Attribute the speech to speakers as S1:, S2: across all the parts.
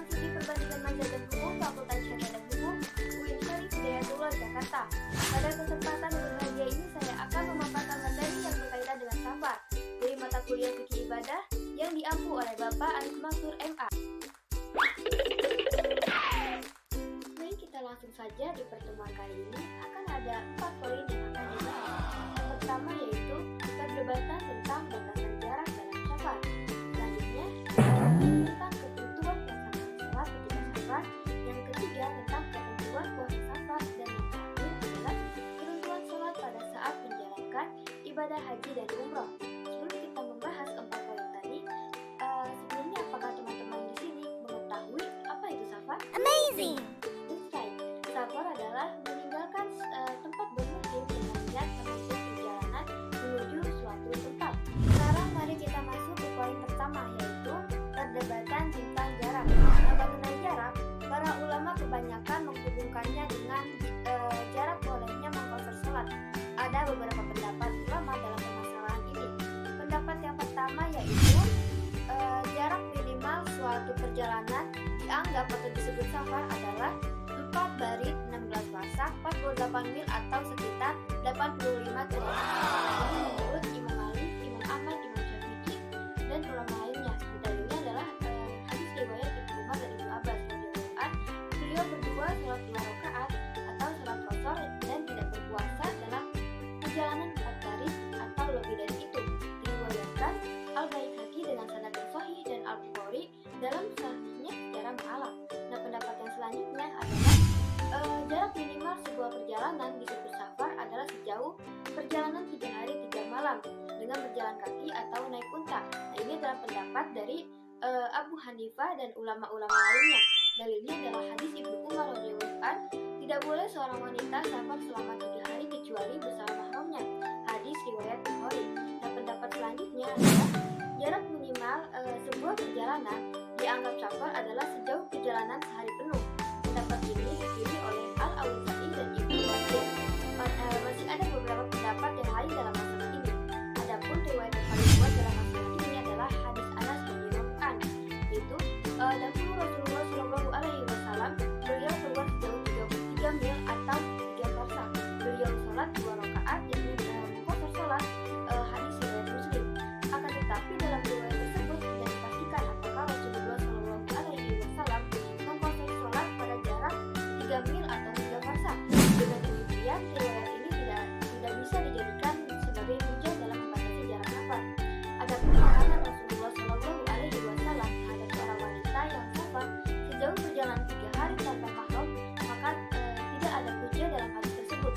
S1: Studi Perbandingan Mazhab dan Hukum Fakultas Syariah dan Hukum UIN Syarif Hidayatullah Jakarta. Pada kesempatan berbahagia ini saya akan memaparkan materi yang berkaitan dengan safar dari mata kuliah Fikih Ibadah yang diampu oleh Bapak Arif Mansur MA. Mari kita langsung saja. Di pertemuan kali ini akan ada 4 poin yang akan dibahas. Yang pertama yaitu perdebatan tentang batasan jarak dalam safar. Selanjutnya tentang ketentuan pelaksanaan sholat ketika safar. Yang ketiga tentang ketentuan puasa safar, dan yang terakhir adalah ketentuan sholat pada saat menjalankan ibadah haji dan umroh. Sebelum kita membahas 4 poin tadi, sebelumnya apakah teman-teman di sini mengetahui apa itu safar?
S2: Amazing!
S1: That's right. Safar adalah meninggalkan tempat bermukim dengan niat menempuh perjalanan menuju suatu tempat. Sekarang mari kita masuk ke poin pertama, yaitu perdebatan tentang jarak. Mengenai jarak, para ulama kebanyakan menghubungkannya dengan jarak bolehnya mengqashar sholat. Ada beberapa pendapat ulama dalam permasalahan ini. Pendapat yang pertama yaitu jarak minimal suatu perjalanan dianggap atau disebut safar adalah 4 barit 16 pasak 48 mil atau sekitar 85 km. Ini menurut Imam Malik, Imam Ahmad, Imam Syafi'i, dan ulama lainnya. Dalilnya adalah hadis riwayat Ibnu Umar dan Ibnu Abbas radhiyallahu anhu. Beliau berdua sholat 2 rakaat atau sholat qashar dan tidak berpuasa dalam perjalanan 4 barit atau lebih dari itu. Diriwayatkan Al-Baihaqi dengan sanad yang sahih dan Al-Bukhari dalam sahihnya secara mu'allaq. Nah, pendapat yang selanjutnya adalah jarak minimal sebuah perjalanan disebut safar adalah sejauh perjalanan 3 hari 3 malam dengan berjalan kaki atau naik unta. Nah, ini adalah pendapat dari Abu Hanifah dan ulama-ulama lainnya. Dalilnya adalah hadis Ibnu Umar radhiyallahu anhu, tidak boleh seorang wanita safar selama 3 hari kecuali bersama mahramnya. Hadis riwayat Bukhari. Nah, pendapat selanjutnya adalah jarak minimal sebuah perjalanan dianggap safar adalah sejauh perjalanan sehari penuh. Pendapat ini dipilih oleh Al-Auza'i dan Ibnu Katsir. Masih ada beberapa pendapat yang lain dalam masalah ini. Adapun riwayat yang paling kuat dalam masalah ini adalah hadis Anas radhiyallahu anhu, yaitu dahulu Rasulullah Shallallahu Alaihi Wasallam beliau keluar sejauh 33 mil atau 3 parsah. Beliau sholat 2 rakaat dan mengqashar sholat. Hadis riwayat Muslim. Akan tetapi dalam riwayat tersebut tidak dipastikan apakah Rasulullah Shallallahu Alaihi Wasallam mengqashar sholat pada jarak 3 mil atau 3 parsah. Dengan demikian, riwayat ini tidak bisa dijadikan sebagai hujah dalam membatasi jarak safar. Adapun larangan Rasulullah Shallallahu Alaihi Wasallam terhadap seorang wanita yang safar sejauh perjalanan 3 hari tanpa mahram, maka tidak ada hujah dalam hadis tersebut.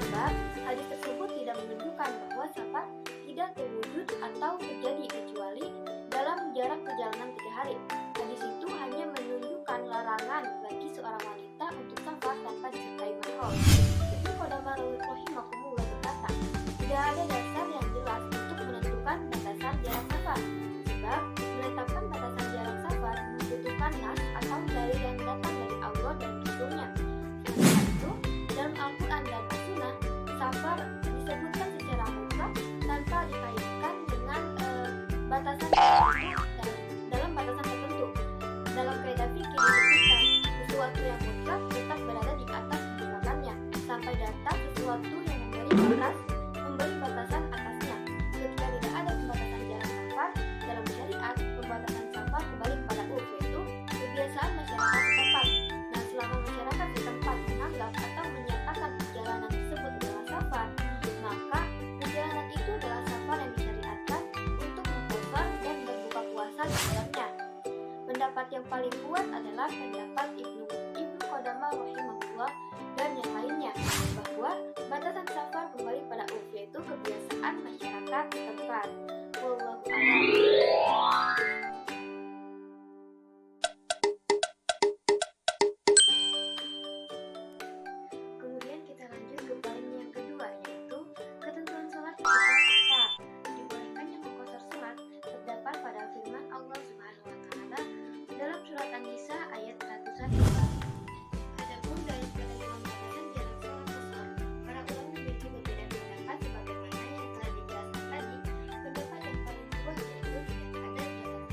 S1: Sebab hadis tersebut tidak menunjukkan bahwa safar tidak terwujud atau terjadi kecuali dalam jarak perjalanan 3 hari. Hadis itu hanya menunjukkan larangan bagi seorang wanita untuk safar tanpa disertai mahram. Ibnu Qudamah rahimahullah berkata, tidak ada dasar yang jelas untuk menentukan batasan jarak safar. Sebab menetapkan batasan jarak safar membutuhkan nas atau dalil yang datang dari Allah dan Rasulnya. Selain itu, dalam Al-Quran dan As-Sunnah, safar disebutkan secara mutlak tanpa dikaitkan dengan batasan tertentu dalam batasan tertentu. Dalam kaidah fikih disebutkan sesuatu yang mutlak tetap berada di atas mutlakannya sampai datang sesuatu yang memberi batasan atasnya. Ketika tidak ada pembatasan jarak safar dalam syariat, pembatasan safar kembali kepada urf, yaitu kebiasaan masyarakat setempat. Nah, selama masyarakat setempat menganggap atau menyatakan perjalanan tersebut adalah safar, maka perjalanan itu adalah safar yang disyariatkan untuk mengqashar dan berbuka puasa di dalamnya. Pendapat yang paling kuat adalah pendapat Ibnu Qudamah rahimahullah dan yang lainnya, bahwa batasan safar kembali pada urf, yaitu kebiasaan masyarakat setempat. Wallahu a'lam. Kemudian kita lanjut ke poin yang kedua, yaitu ketentuan sholat ketika safar. Dibolehkannya mengqashar sholat terdapat pada firman Allah Subhanahu wa taala dalam surat An-Nisa ayat 102. Adapun dari ketentuan batasan jarak sholat qashar, para ulama memiliki berbeda pendapat sebagaimana yang telah dijelaskan tadi. Pendapat yang paling kuat yaitu tidak ada jarak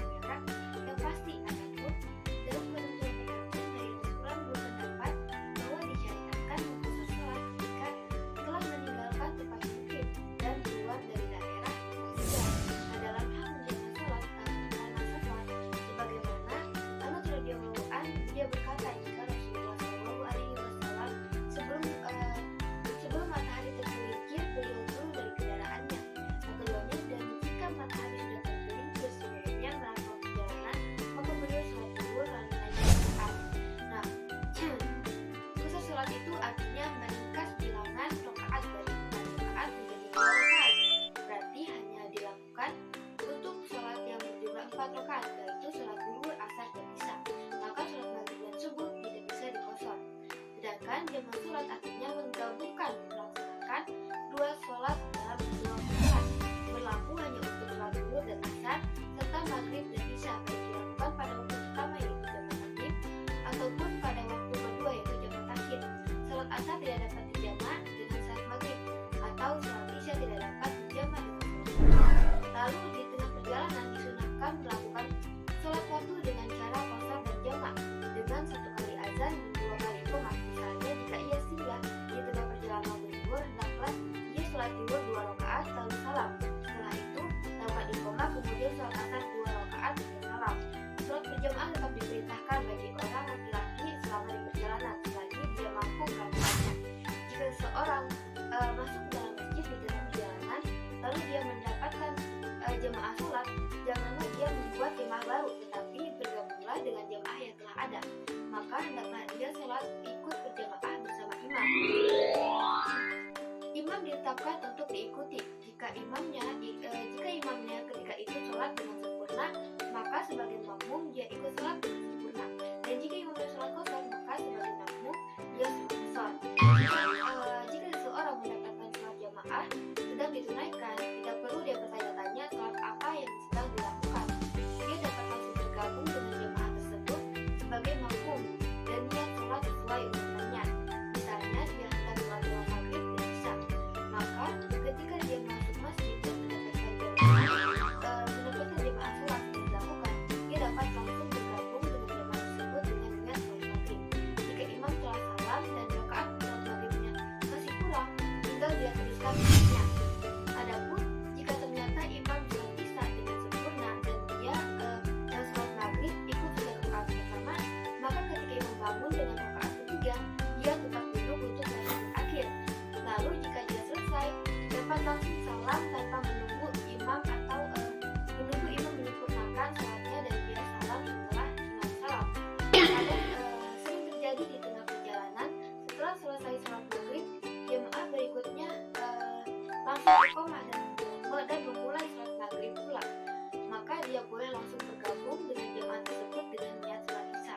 S1: melakukan 1 kali azan dan 2 kali iqamah. Misalnya jika ia singgah di tengah perjalanan berlibur, hendaklah ia sholat zuhur 2 rakaat lalu salam. Setelah itu lakukan iqamah, kemudian sholat asar 2 rakaat dan salam. Sholat berjamaah tetap diperintahkan bagi orang laki-laki selama di perjalanan selagi dia mampu melakukannya. Jika seseorang masuk ke dalam masjid di tengah perjalanan lalu dia mendapatkan jemaah sholat, janganlah dia membuat jemaah baru, tetapi bergabunglah dengan jemaah yang telah ada. Maka hendaklah dia sholat ikut berjamaah bersama imam. Imam ditetapkan untuk diikuti. Jika imamnya ketika itu sholat dengan sempurna, maka sebagai makmum dia ikut sholat dengan sempurna. Dan jika imamnya sholat qashar, maka sebagai makmum dia sholat qashar. Jika seseorang mendapatkan sholat jamaah sedang ditunaikan, tidak perlu dia bertanya-tanya sholat apa yang sedang dilakukan. Dia dapat langsung bergabung dengan jamaah tersebut sebagai makmum dan niat sholat sesuai urutannya. Misalnya dia hendak sholat maghrib dan isya, maka ketika dia masuk masjid dan mendapatkan jamaah sholat yang dilakukan, dia dapat langsung bergabung dengan jamaah tersebut dengan niat sholat maghrib. Jika imam telah salam dan rakaat sholat maghribnya masih kurang, tinggal dia tuliskan niatnya. Adapun jika ternyata imam sholat isya dengan sempurna dan dia yang sholat maghrib ikut pada rakaat pertama, maka ketika imam bangun dengan rakaat ketiga, dia tetap duduk untuk rakaat akhir. Lalu jika dia selesai, dapat langsung salam tanpa menunggu imam atau menunggu imam menyempurnakan sholatnya dan dia salam setelah imam salam. Kadang sering terjadi di tengah perjalanan, setelah selesai sholat maghrib, jemaah berikutnya langsung iqamah dan memulai sholat maghrib pula. Maka dia boleh langsung bergabung dengan jemaah tersebut dengan niat sholat isya.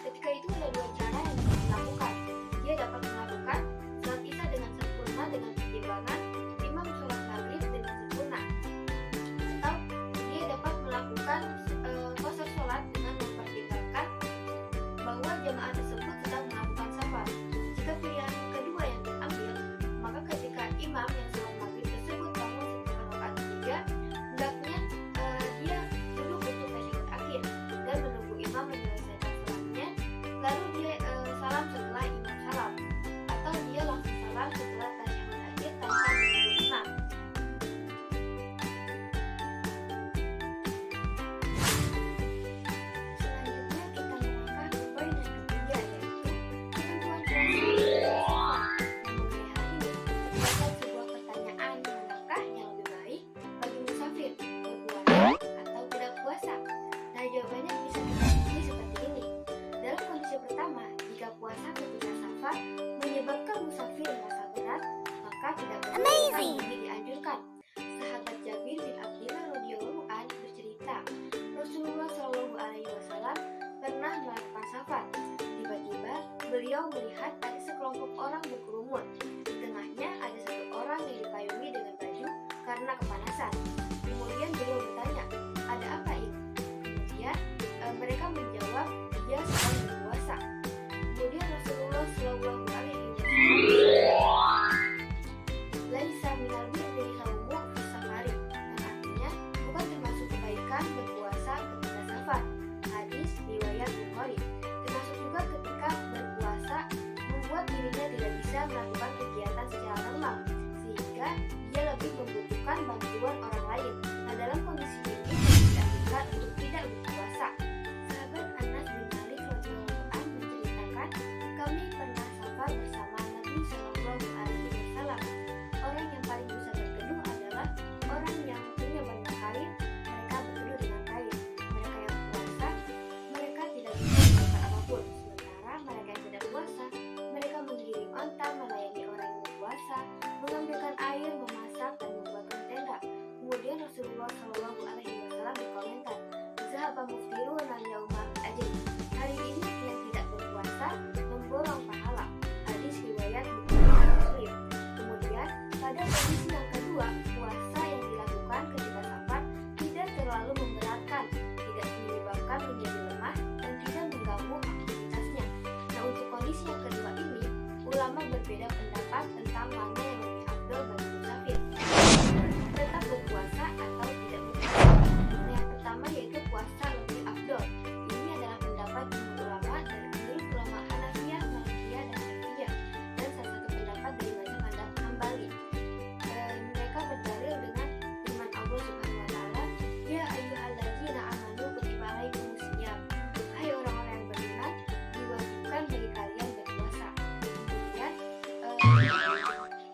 S1: Ketika itu ada 2 cara yang bisa dilakukan. Dia dapat melakukan sholat isya dengan sempurna dengan pertimbangan imam sholat maghrib dengan sempurna, atau dia dapat melakukan qashar sholat dengan mempertimbangkan bahwa jemaah tersebut sedang melakukan safar. Jika pilihan kedua yang diambil, maka ketika imam yang sholat maghrib tersebut bangun setelah rakaat ketiga, hendaknya dia duduk untuk tasyahud akhir dan menunggu imam menyelesaikan sholatnya, lalu dia salam setelah imam salam, atau dia langsung salam setelah tasyahud akhir tanpa menunggu imam. Selanjutnya kita melangkah ke poin yang ketiga, yaitu ketentuan puasa. Mengenai hal ini, terdapat sebuah pertanyaan, manakah yang lebih baik bagi musafir, berpuasa atau tidak puasa? Nah, jawabannya bisa dipahami seperti ini. Dalam kondisi pertama, jika puasa ketika safar menyebabkan musafir merasa berat, maka tidak puasa lebih dianjurkan. Sahabat Jabir bin Abdillah radhiyallahu anhu bercerita, Rasulullah Shallallahu alaihi wasallam pernah melakukan safar. Tiba-tiba beliau melihat ada sekelompok orang berkerumun. Di tengahnya ada satu orang yang dipayungi dengan baju karena kepanasan. Kemudian beliau bertanya, ada apa ini? Kemudian mereka menjawab, dia sedang berpuasa. Kemudian Rasulullah Shallallahu alaihi wasallam, laisa minal birri saumu fi safari, yang artinya bukan termasuk kebaikan berpuasa ketika safar. Hadis riwayat Bukhari. Termasuk juga ketika berpuasa membuat dirinya tidak bisa melakukan kegiatan secara normal, sehingga dia lebih membutuhkan bantuan orang lain. Nah, dalam kondisi ini dianjurkan untuk tidak berpuasa. Sahabat Anas bin Malik radhiyallahu anhu menceritakan, kami pernah safar bersama Nabi Shallallahu alaihi wasallam. Orang yang paling bisa berteduh adalah orang yang punya banyak kain, mereka berteduh dengan kain. Mereka yang puasa, mereka tidak bisa melakukan apapun. Sementara mereka yang tidak puasa, mereka menggiring onta, melayani orang yang berpuasa, mengambilkan air, memasak, dan membuatkan tenda. Kemudian Rasulullah Shallallahu alaihi wasallam berkomentar, "Zahaba muftiruna yauma ajin." Hari ini yang tidak berpuasa memborong pahala. Hadis riwayat Bukhari dan Muslim. Kemudian pada kondisi yang kedua, puasa yang dilakukan ketika safar tidak terlalu memberatkan, tidak menyebabkan menjadi lemah, dan tidak mengganggu aktivitasnya. Nah, untuk kondisi yang kedua ini, ulama berbeda pendapat tentang mana yang lebih afdal bagi musafir, tetap berpuasa atau tidak berpuasa. Nah, yang pertama yaitu puasa lebih afdal. Ini adalah pendapat ulama dari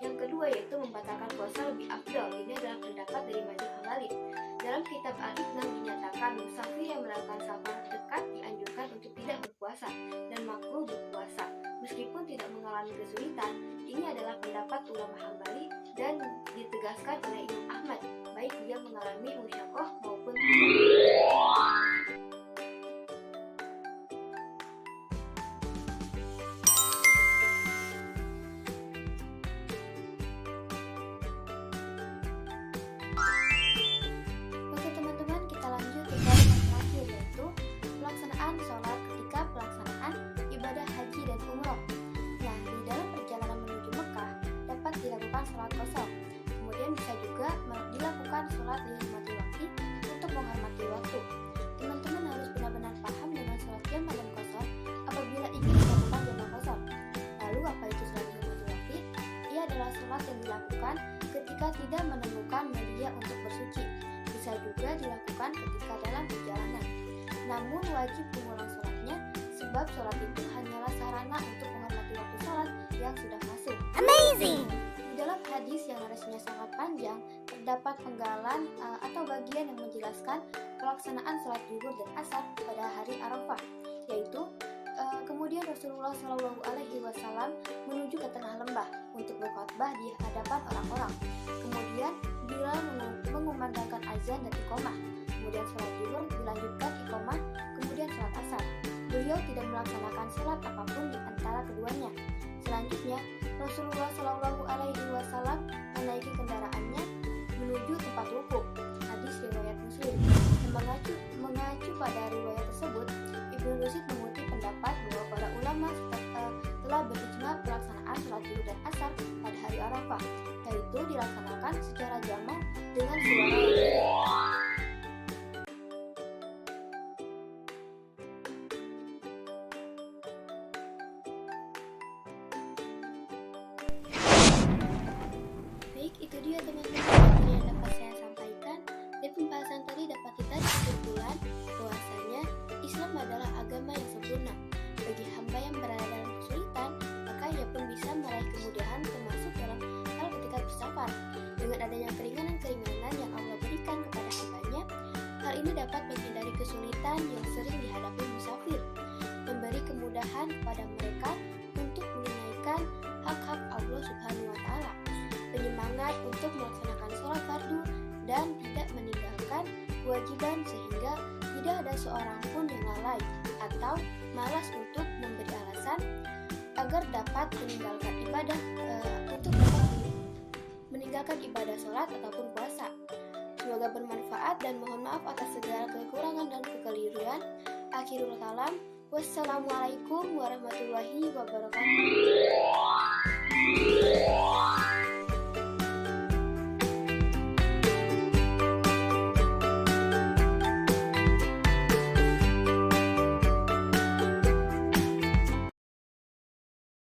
S1: Yang kedua yaitu membatalkan puasa lebih afdal. Ini adalah pendapat dari mazhab Hambali. Dalam kitab Al-Iqnam dinyatakan musafir yang melakukan safar dekat dianjurkan untuk tidak berpuasa dan makruh berpuasa meskipun tidak mengalami kesulitan. Ini adalah pendapat ulama Hambali dan ditegaskan oleh Imam Ahmad, baik dia mengalami musyaqqah maupun tidak. Oke teman-teman, kita lanjut ke poin yang terakhir yaitu pelaksanaan sholat ketika pelaksanaan ibadah haji dan umroh. Nah, di dalam perjalanan menuju Mekah dapat dilakukan sholat qasar. Kemudian bisa juga dilakukan sholat lihimati waktu untuk menghormati waktu. Teman-teman harus benar-benar paham dengan sholat jamak dan qasar apabila ingin melakukan jamak qasar. Lalu apa itu sholat lihimati waktu? Ia adalah sholat yang dilakukan ketika tidak menemukan media untuk bersuci. Bisa juga dilakukan ketika dalam perjalanan. Namun wajib mengulang sholatnya sebab sholat itu hanyalah sarana untuk menghormati waktu sholat yang sudah masuk.
S2: Amazing!
S1: Di dalam hadis yang narasinya sangat panjang, terdapat penggalan atau bagian yang menjelaskan pelaksanaan sholat zuhur dan asar pada hari Arafah, yaitu kemudian Rasulullah Shallallahu Alaihi Wasallam menuju ke tengah lembah untuk berkhutbah di hadapan orang-orang. Kemudian Bilal mengumandangkan azan dan iqomah. Kemudian sholat zuhur dilanjutkan iqomah, kemudian sholat asar. Beliau tidak melaksanakan sholat apapun di antara keduanya. Selanjutnya, Rasulullah Shallallahu Alaihi Wasallam menaiki kendaraannya menuju tempat wukuf. Hadis riwayat Muslim. Mengacu pada riwayat tersebut, Ibnu Rushd mengutip pendapat bahwa para ulama telah berijma pelaksanaan sholat zuhur dan asar pada hari Arafah, yaitu dilaksanakan secara jamak dengan suara yang berbeda. Baik, itu dia teman-teman yang dapat saya sampaikan. Dari pembahasan tadi dapat kita kesimpulan bahwasanya Islam adalah agama yang sempurna. Bagi hamba yang berada dalam kesulitan, maka ia pun bisa meraih kemudahan termasuk dalam hal ketika bersafar. Dengan adanya keringanan-keringanan yang Allah berikan kepada hambanya, hal ini dapat menghindari kesulitan yang sering dihadapi musafir, memberi kemudahan kepada mereka untuk menunaikan hak-hak Allah Subhanahu wa Ta'ala, penyemangat untuk melaksanakan sholat fardu dan tidak meninggalkan kewajiban sehingga tidak ada seorang pun yang lalai atau malas untuk memberi alasan agar dapat meninggalkan ibadah sholat ataupun puasa. Semoga bermanfaat dan mohon maaf atas segala kekurangan dan kekeliruan. Akhirul kalam, wassalamualaikum warahmatullahi wabarakatuh.